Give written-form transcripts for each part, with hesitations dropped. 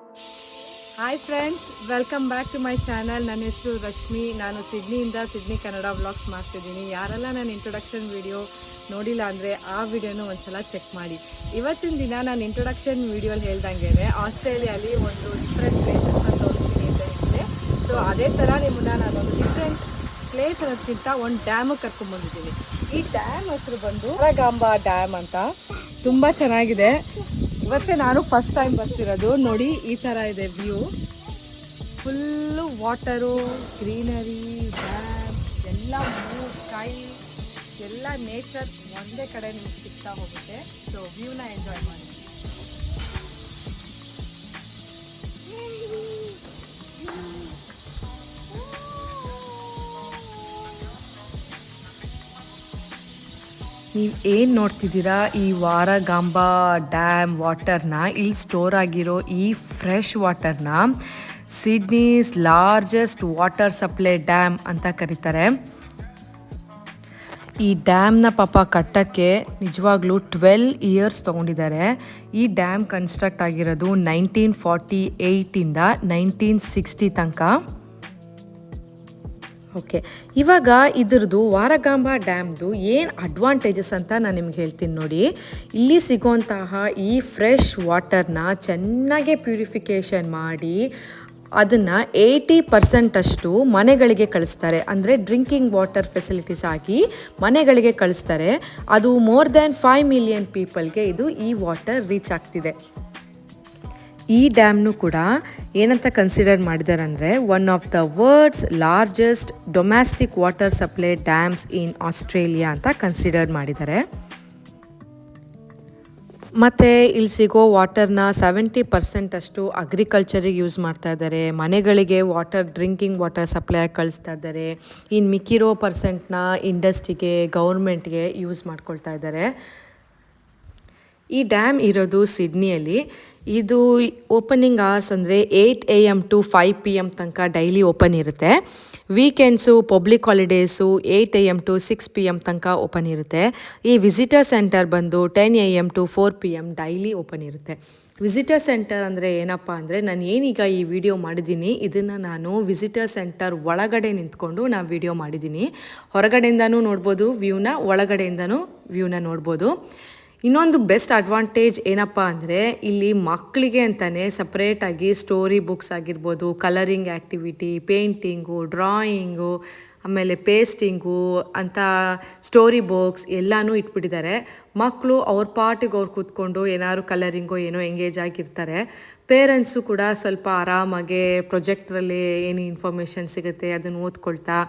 Hi friends, welcome back to my channel. ನನ್ನ ಹೆಸರು ರಶ್ಮಿ. ನಾನು ಸಿಡ್ನಿ ಕನ್ನಡ ವ್ಲಾಗ್ಸ್ ಮಾಡ್ತಿದ್ದೀನಿ. ಯಾರೆಲ್ಲ ನನ್ನ ಇಂಟ್ರೊಡಕ್ಷನ್ ವಿಡಿಯೋ ನೋಡಿಲ್ಲ ಅಂದರೆ ಆ ವಿಡಿಯೋನು ಒಂದ್ಸಲ ಚೆಕ್ ಮಾಡಿ. ಇವತ್ತಿನ ದಿನ ನಾನು ಇಂಟ್ರೊಡಕ್ಷನ್ ವಿಡಿಯೋಲಿ ಹೇಳ್ದಂಗೆ ಆಸ್ಟ್ರೇಲಿಯಲ್ಲಿ ಒಂದು ಡಿಫ್ರೆಂಟ್ ಪ್ಲೇಸಸ್ನ ತೋರಿಸ್ತೀನಿ ಅಂತ ಹೇಳಿದೆ. ಸೊ ಅದೇ ಥರ ನಿಮ್ಮನ್ನ ನಾನೊಂದು ಡಿಫ್ರೆಂಟ್ ಪ್ಲೇಸ್ ಅನ್ನೋದಕ್ಕಿಂತ ಒಂದು ಡ್ಯಾಮಿಗೆ ಕರ್ಕೊಂಡ್ಬಂದಿದ್ದೀನಿ. ಈ ಡ್ಯಾಮ್ ಹೆಸರು ಬಂದು ವಾರಗಾಂಬಾ ಡ್ಯಾಮ್ ಅಂತ. ತುಂಬ ಚೆನ್ನಾಗಿದೆ. ಇವತ್ತೇ ನಾನು ಫಸ್ಟ್ ಟೈಮ್ ಬರ್ತಿರೋದು. ನೋಡಿ, ಈ ಥರ ಇದೆ view. Full water, greenery, dam, ಎಲ್ಲ ಬ್ಲೂ ಸ್ಕೈ, ಎಲ್ಲ ನೇಚರ್ ಒಂದೇ ಕಡೆ ನಿಮ್ಗೆ ಸಿಗ್ತಾ ಹೋಗುತ್ತೆ. ಸೊ ವ್ಯೂನ ಎಂಜಾಯ್ ಮಾಡಿ. ನೀವು ಏನು ನೋಡ್ತಿದ್ದೀರಾ, ಈ ವಾರಗಾಂಬಾ ಡ್ಯಾಮ್ ವಾಟರ್ನ, ಇಲ್ಲಿ ಸ್ಟೋರ್ ಆಗಿರೋ ಈ ಫ್ರೆಶ್ ವಾಟರ್ನ Sydney's largest water supply dam ಅಂತ ಕರೀತಾರೆ. ಈ ಡ್ಯಾಮ್ನ ಕಟ್ಟಕ್ಕೆ ನಿಜವಾಗ್ಲೂ 12 ಇಯರ್ಸ್ ತೊಗೊಂಡಿದ್ದಾರೆ. ಈ ಡ್ಯಾಮ್ ಕನ್ಸ್ಟ್ರಕ್ಟ್ ಆಗಿರೋದು 1948ಇಂದ 1960 ತನಕ. ಓಕೆ, ಇವಾಗ ಇದ್ರದ್ದು ವಾರಗಾಂಬಾ ಡ್ಯಾಮ್ದು ಏನು ಅಡ್ವಾಂಟೇಜಸ್ ಅಂತ ನಾನು ನಿಮ್ಗೆ ಹೇಳ್ತೀನಿ ನೋಡಿ. ಇಲ್ಲಿ ಸಿಗೋಂತಹ ಈ ಫ್ರೆಶ್ ವಾಟರ್ನ ಚೆನ್ನಾಗೆ ಪ್ಯೂರಿಫಿಕೇಷನ್ ಮಾಡಿ ಅದನ್ನು 80% ಮನೆಗಳಿಗೆ ಕಳಿಸ್ತಾರೆ. ಅಂದರೆ ಡ್ರಿಂಕಿಂಗ್ ವಾಟರ್ ಫೆಸಿಲಿಟೀಸ್ ಆಗಿ ಮನೆಗಳಿಗೆ ಕಳಿಸ್ತಾರೆ. ಅದು ಮೋರ್ ದ್ಯಾನ್ 5 ಮಿಲಿಯನ್ ಪೀಪಲ್ಗೆ ಈ ವಾಟರ್ ರೀಚ್ ಆಗ್ತಿದೆ. ಈ ಡ್ಯಾಮ್ನು ಕೂಡ ಏನಂತ ಕನ್ಸಿಡರ್ ಮಾಡಿದ್ದಾರೆ ಅಂದರೆ one of the world's largest domestic water supply dams in Australia ಅಂತ ಕನ್ಸಿಡರ್ ಮಾಡಿದ್ದಾರೆ. ಮತ್ತು ಇಲ್ಲಿ ಸಿಗೋ ವಾಟರ್ನ 70% ಅಗ್ರಿಕಲ್ಚರಿಗೆ ಯೂಸ್ ಮಾಡ್ತಾ ಇದ್ದಾರೆ. ಮನೆಗಳಿಗೆ ಡ್ರಿಂಕಿಂಗ್ ವಾಟರ್ ಸಪ್ಲೈ ಆಗಿ ಕಳಿಸ್ತಾ ಇದ್ದಾರೆ. ಇನ್ನು ಮಿಕ್ಕಿರೋ ಪರ್ಸೆಂಟ್ನ ಇಂಡಸ್ಟ್ರಿಗೆ, ಗೌರ್ಮೆಂಟ್ಗೆ ಯೂಸ್ ಮಾಡ್ಕೊಳ್ತಾ ಇದ್ದಾರೆ. ಈ ಡ್ಯಾಮ್ ಇರೋದು ಸಿಡ್ನಿಯಲ್ಲಿ. ಇದು ಓಪನಿಂಗ್ ಅವರ್ಸ್ ಅಂದರೆ 8 AM to 5 PM ತನಕ ಡೈಲಿ ಓಪನ್ ಇರುತ್ತೆ. Weekends, public holidays 8 AM to 6 PM ತನಕ ಓಪನ್ ಇರುತ್ತೆ. ಈ ವಿಸಿಟರ್ ಸೆಂಟರ್ ಬಂದು 10 AM to 4 PM daily open ಇರುತ್ತೆ. ವಿಸಿಟರ್ ಸೆಂಟರ್ ಅಂದರೆ ಏನಪ್ಪ ಅಂದರೆ, ನಾನು ಏನೀಗ ಈ ವಿಡಿಯೋ ಮಾಡಿದ್ದೀನಿ ಇದನ್ನು ನಾನು ವಿಸಿಟರ್ ಸೆಂಟರ್ ಒಳಗಡೆ ನಿಂತ್ಕೊಂಡು ನಾನು ವಿಡಿಯೋ ಮಾಡಿದ್ದೀನಿ. ಹೊರಗಡೆಯಿಂದನೂ ನೋಡ್ಬೋದು ವ್ಯೂನ, ಒಳಗಡೆಯಿಂದನೂ ವ್ಯೂನ ನೋಡ್ಬೋದು. ಇನ್ನೊಂದು ಬೆಸ್ಟ್ ಅಡ್ವಾಂಟೇಜ್ ಏನಪ್ಪ ಅಂದರೆ, ಇಲ್ಲಿ ಮಕ್ಕಳಿಗೆ ಅಂತಲೇ ಸಪ್ರೇಟಾಗಿ ಸ್ಟೋರಿ ಬುಕ್ಸ್ ಆಗಿರ್ಬೋದು, ಕಲರಿಂಗ್ ಆ್ಯಕ್ಟಿವಿಟಿ, ಪೇಂಟಿಂಗು, ಡ್ರಾಯಿಂಗು, ಆಮೇಲೆ ಪೇಸ್ಟಿಂಗು ಅಂತ ಸ್ಟೋರಿ ಬುಕ್ಸ್ ಎಲ್ಲನೂ ಇಟ್ಬಿಟ್ಟಿದ್ದಾರೆ. ಮಕ್ಕಳು ಅವ್ರ ಪಾಟಿಗೆ ಅವ್ರು ಕೂತ್ಕೊಂಡು ಏನಾದ್ರು ಕಲರಿಂಗೋ ಏನೋ ಎಂಗೇಜ್ ಆಗಿರ್ತಾರೆ. ಪೇರೆಂಟ್ಸು ಕೂಡ ಸ್ವಲ್ಪ ಆರಾಮಾಗೆ ಪ್ರೊಜೆಕ್ಟ್ರಲ್ಲಿ ಏನು ಇನ್ಫಾರ್ಮೇಷನ್ ಸಿಗುತ್ತೆ ಅದನ್ನು ಓದ್ಕೊಳ್ತಾ,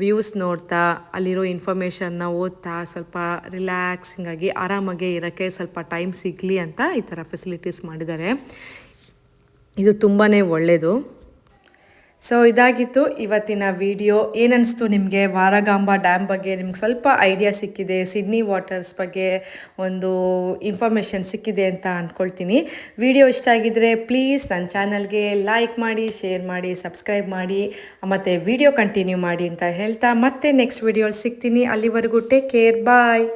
ವ್ಯೂಸ್ ನೋಡ್ತಾ, ಅಲ್ಲಿರೋ ಇನ್ಫಾರ್ಮೇಷನ್ನ ಓದ್ತಾ ಸ್ವಲ್ಪ ರಿಲ್ಯಾಕ್ಸಿಂಗ್ ಆಗಿ ಆರಾಮಾಗೆ ಇರೋಕ್ಕೆ ಸ್ವಲ್ಪ ಟೈಮ್ ಸಿಗಲಿ ಅಂತ ಈ ಥರ ಫೆಸಿಲಿಟೀಸ್ ಮಾಡಿದ್ದಾರೆ. ಇದು ತುಂಬಾ ಒಳ್ಳೆಯದು. ಸೊ ಇದಾಗಿತ್ತು ಇವತ್ತಿನ ವಿಡಿಯೋ. ಏನನ್ನಿಸ್ತು ನಿಮಗೆ? ವಾರಗಾಂಬಾ ಡ್ಯಾಮ್ ಬಗ್ಗೆ ನಿಮ್ಗೆ ಸ್ವಲ್ಪ ಐಡಿಯಾ ಸಿಕ್ಕಿದೆ, ಸಿಡ್ನಿ ವಾಟರ್ಸ್ ಬಗ್ಗೆ ಒಂದು ಇನ್ಫಾರ್ಮೇಷನ್ ಸಿಕ್ಕಿದೆ ಅಂತ ಅಂದ್ಕೊಳ್ತೀನಿ. ವಿಡಿಯೋ ಇಷ್ಟ ಆಗಿದ್ದರೆ ಪ್ಲೀಸ್ ನನ್ನ ಚಾನಲ್ಗೆ ಲೈಕ್ ಮಾಡಿ, ಶೇರ್ ಮಾಡಿ, ಸಬ್ಸ್ಕ್ರೈಬ್ ಮಾಡಿ, ಮತ್ತು ವಿಡಿಯೋ ಕಂಟಿನ್ಯೂ ಮಾಡಿ ಅಂತ ಹೇಳ್ತಾ ಮತ್ತೆ ನೆಕ್ಸ್ಟ್ ವಿಡಿಯೋಲಿ ಸಿಗ್ತೀನಿ. ಅಲ್ಲಿವರೆಗೂ ಟೇಕ್ ಕೇರ್, ಬಾಯ್.